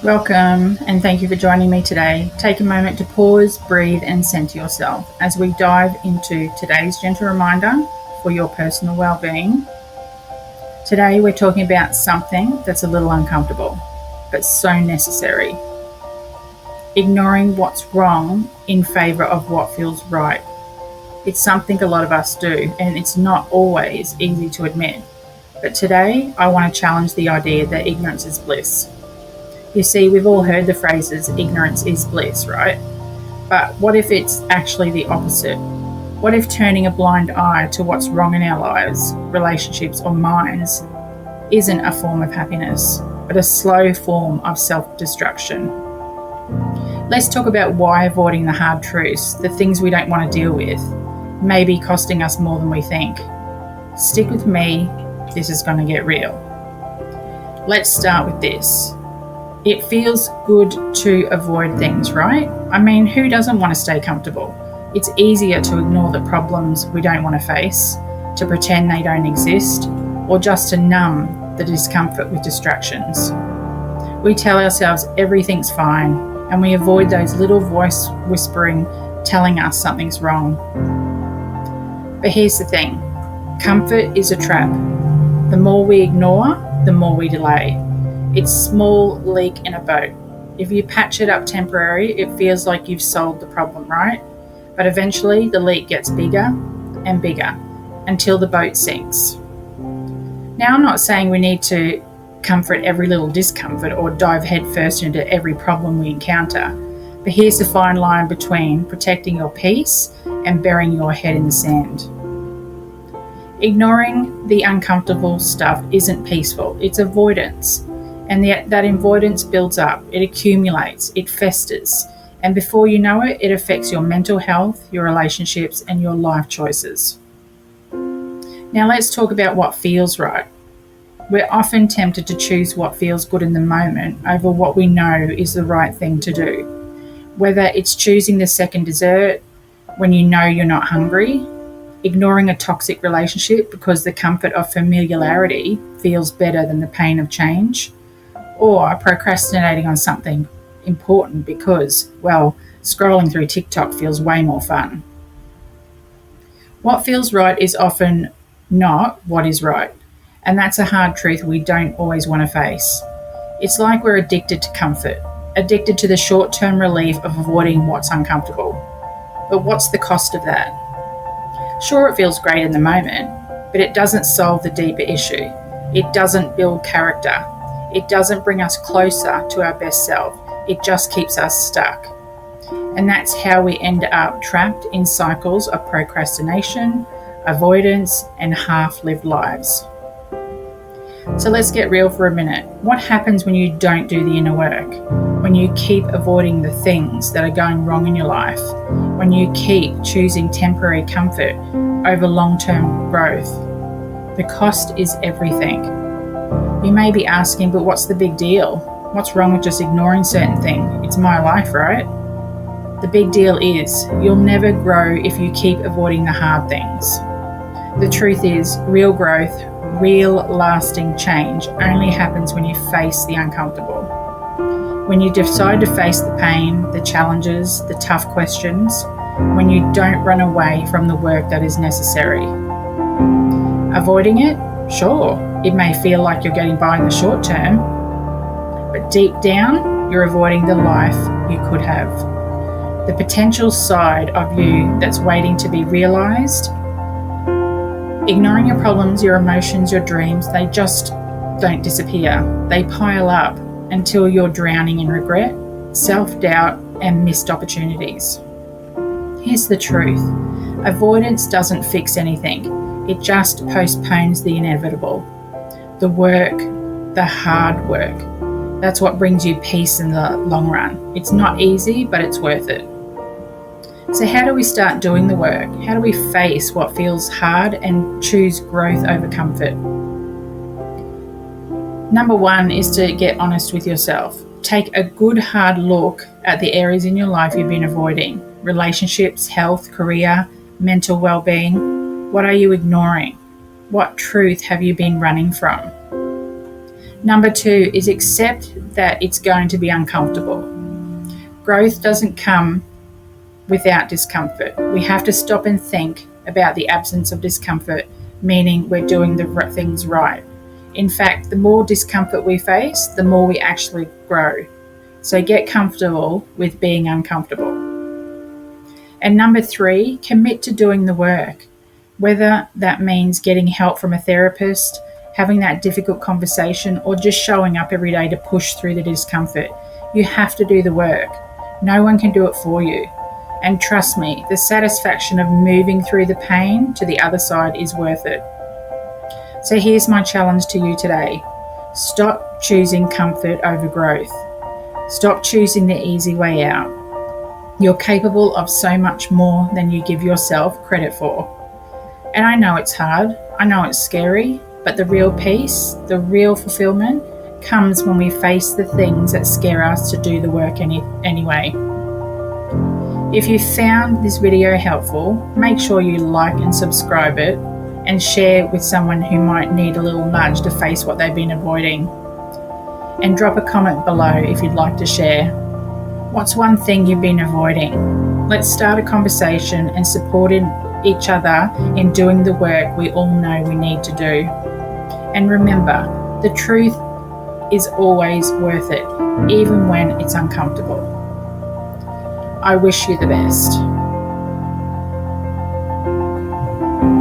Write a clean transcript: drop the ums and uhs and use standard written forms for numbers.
Welcome, and thank you for joining me today. Take a moment to pause, breathe, and center yourself as we dive into today's gentle reminder for your personal well-being. Today, we're talking about something that's a little uncomfortable, but so necessary. Ignoring what's wrong in favor of what feels right. It's something a lot of us do, and it's not always easy to admit. But today, I want to challenge the idea that ignorance is bliss. You see, we've all heard the phrases, ignorance is bliss, right? But what if it's actually the opposite? What if turning a blind eye to what's wrong in our lives, relationships, or minds isn't a form of happiness, but a slow form of self-destruction? Let's talk about why avoiding the hard truths, the things we don't want to deal with, may be costing us more than we think. Stick with me, this is going to get real. Let's start with this. It feels good to avoid things, right? I mean, who doesn't want to stay comfortable? It's easier to ignore the problems we don't want to face, to pretend they don't exist, or just to numb the discomfort with distractions. We tell ourselves everything's fine, and we avoid those little voice whispering, telling us something's wrong. But here's the thing, comfort is a trap. The more we ignore, the more we delay. It's a small leak in a boat. If you patch it up temporary, it feels like you've solved the problem, right? But eventually the leak gets bigger and bigger until the boat sinks. Now, I'm not saying we need to comfort every little discomfort or dive headfirst into every problem we encounter. But here's the fine line between protecting your peace and burying your head in the sand. Ignoring the uncomfortable stuff isn't peaceful, it's avoidance. And that avoidance builds up, it accumulates, it festers. And before you know it, it affects your mental health, your relationships, and your life choices. Now let's talk about what feels right. We're often tempted to choose what feels good in the moment over what we know is the right thing to do. Whether it's choosing the second dessert when you know you're not hungry, ignoring a toxic relationship because the comfort of familiarity feels better than the pain of change, or procrastinating on something important because, well, scrolling through TikTok feels way more fun. What feels right is often not what is right, and that's a hard truth we don't always want to face. It's like we're addicted to comfort, addicted to the short-term relief of avoiding what's uncomfortable. But what's the cost of that? Sure, it feels great in the moment, but it doesn't solve the deeper issue. It doesn't build character. It doesn't bring us closer to our best self. It just keeps us stuck. And that's how we end up trapped in cycles of procrastination, avoidance, and half-lived lives. So let's get real for a minute. What happens when you don't do the inner work? When you keep avoiding the things that are going wrong in your life? When you keep choosing temporary comfort over long-term growth? The cost is everything. You may be asking, but what's the big deal? What's wrong with just ignoring certain things? It's my life, right? The big deal is you'll never grow if you keep avoiding the hard things. The truth is, real growth, real lasting change only happens when you face the uncomfortable. When you decide to face the pain, the challenges, the tough questions, when you don't run away from the work that is necessary. Avoiding it? Sure, it may feel like you're getting by in the short term, but deep down, you're avoiding the life you could have. The potential side of you that's waiting to be realized. Ignoring your problems, your emotions, your dreams, they just don't disappear. They pile up until you're drowning in regret, self-doubt, and missed opportunities. Here's the truth. Avoidance doesn't fix anything. It just postpones the inevitable. The work, the hard work. That's what brings you peace in the long run. It's not easy, but it's worth it. So how do we start doing the work? How do we face what feels hard and choose growth over comfort? Number one is to get honest with yourself. Take a good hard look at the areas in your life you've been avoiding. Relationships, health, career, mental well-being. What are you ignoring? What truth have you been running from? Number 2 is accept that it's going to be uncomfortable. Growth doesn't come without discomfort. We have to stop and think about the absence of discomfort, meaning we're doing the things right. In fact, the more discomfort we face, the more we actually grow. So get comfortable with being uncomfortable. And number 3, commit to doing the work. Whether that means getting help from a therapist, having that difficult conversation, or just showing up every day to push through the discomfort, you have to do the work. No one can do it for you. And trust me, the satisfaction of moving through the pain to the other side is worth it. So here's my challenge to you today. Stop choosing comfort over growth. Stop choosing the easy way out. You're capable of so much more than you give yourself credit for. And I know it's hard, I know it's scary, but the real peace, the real fulfillment comes when we face the things that scare us to do the work anyway. If you found this video helpful, make sure you like and subscribe it and share with someone who might need a little nudge to face what they've been avoiding. And drop a comment below if you'd like to share. What's one thing you've been avoiding? Let's start a conversation and support each other in doing the work we all know we need to do. And remember, the truth is always worth it, even when it's uncomfortable. I wish you the best.